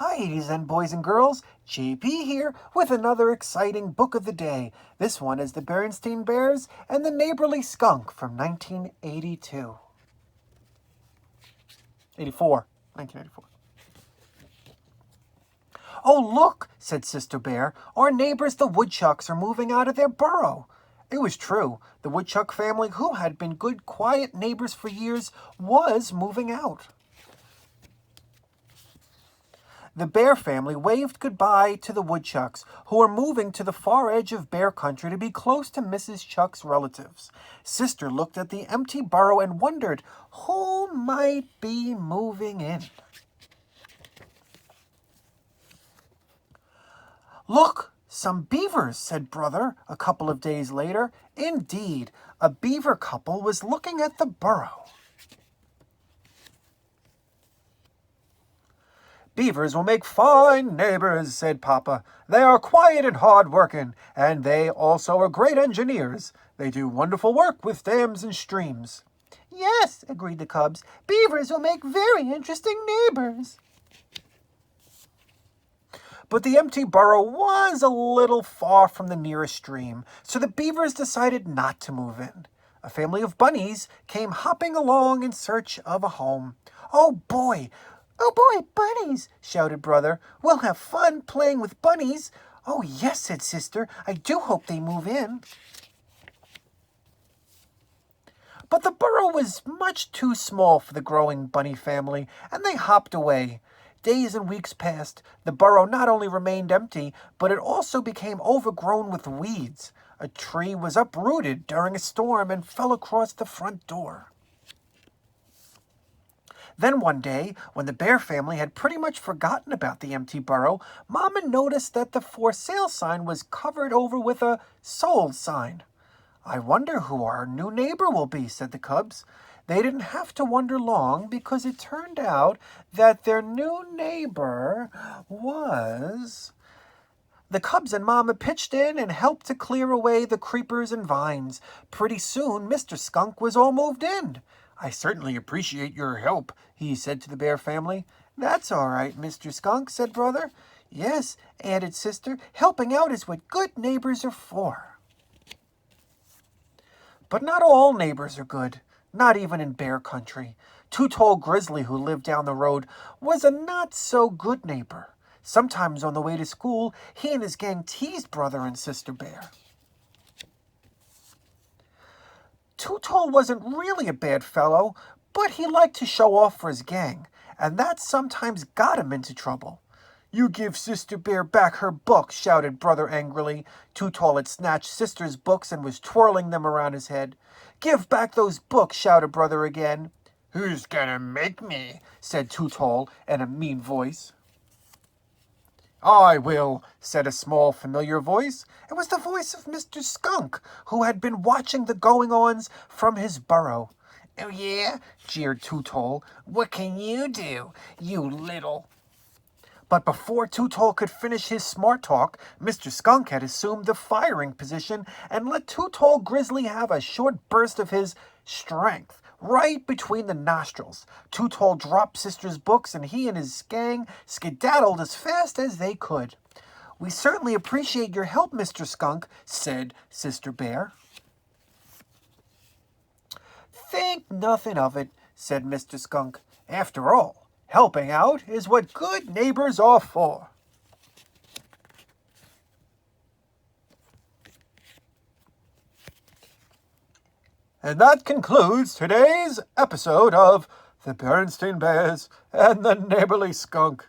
Hi, ladies and boys and girls. JP here with another exciting book of the day. This one is The Berenstain Bears and the Neighborly Skunk from 1982. 1984. Oh, look, said Sister Bear. Our neighbors, the woodchucks, are moving out of their burrow. It was true. The woodchuck family, who had been good, quiet neighbors for years, was moving out. The bear family waved goodbye to the woodchucks, who were moving to the far edge of bear country to be close to Mrs. Chuck's relatives. Sister looked at the empty burrow and wondered who might be moving in. Look, some beavers, said Brother a couple of days later. Indeed, a beaver couple was looking at the burrow. Beavers will make fine neighbors, said Papa. They are quiet and hard-working, and they also are great engineers. They do wonderful work with dams and streams. Yes, agreed the cubs. Beavers will make very interesting neighbors. But the empty burrow was a little far from the nearest stream, so the beavers decided not to move in. A family of bunnies came hopping along in search of a home. Oh boy, bunnies, shouted Brother. We'll have fun playing with bunnies. Oh, yes, said Sister. I do hope they move in. But the burrow was much too small for the growing bunny family, and they hopped away. Days and weeks passed. The burrow not only remained empty, but it also became overgrown with weeds. A tree was uprooted during a storm and fell across the front door. Then one day, when the bear family had pretty much forgotten about the empty burrow, Mama noticed that the for sale sign was covered over with a sold sign. I wonder who our new neighbor will be, said the cubs. They didn't have to wonder long, because it turned out that their new neighbor was... The cubs and Mama pitched in and helped to clear away the creepers and vines. Pretty soon, Mr. Skunk was all moved in. I certainly appreciate your help, he said to the bear family. That's all right, Mr. Skunk, said Brother. Yes, added Sister, helping out is what good neighbors are for. But not all neighbors are good, not even in bear country. Too Tall Grizzly, who lived down the road, was a not-so-good neighbor. Sometimes on the way to school, he and his gang teased Brother and Sister Bear. Too Tall wasn't really a bad fellow, but he liked to show off for his gang, and that sometimes got him into trouble. You give Sister Bear back her book, shouted Brother angrily. Too Tall had snatched Sister's books and was twirling them around his head. Give back those books, shouted Brother again. Who's gonna make me? Said Too Tall in a mean voice. I will, said a small, familiar voice. It was the voice of Mr. Skunk, who had been watching the going-ons from his burrow. Oh, yeah? Jeered Too Tall. What can you do, you little... But before Too Tall could finish his smart talk, Mr. Skunk had assumed the firing position and let Too Tall Grizzly have a short burst of his strength. Right between the nostrils. Too Tall dropped Sister's books, and he and his gang skedaddled as fast as they could. We certainly appreciate your help, Mr. Skunk, said Sister Bear. Think nothing of it, said Mr. Skunk. After all, helping out is what good neighbors are for. And that concludes today's episode of The Berenstain Bears and the Neighborly Skunk.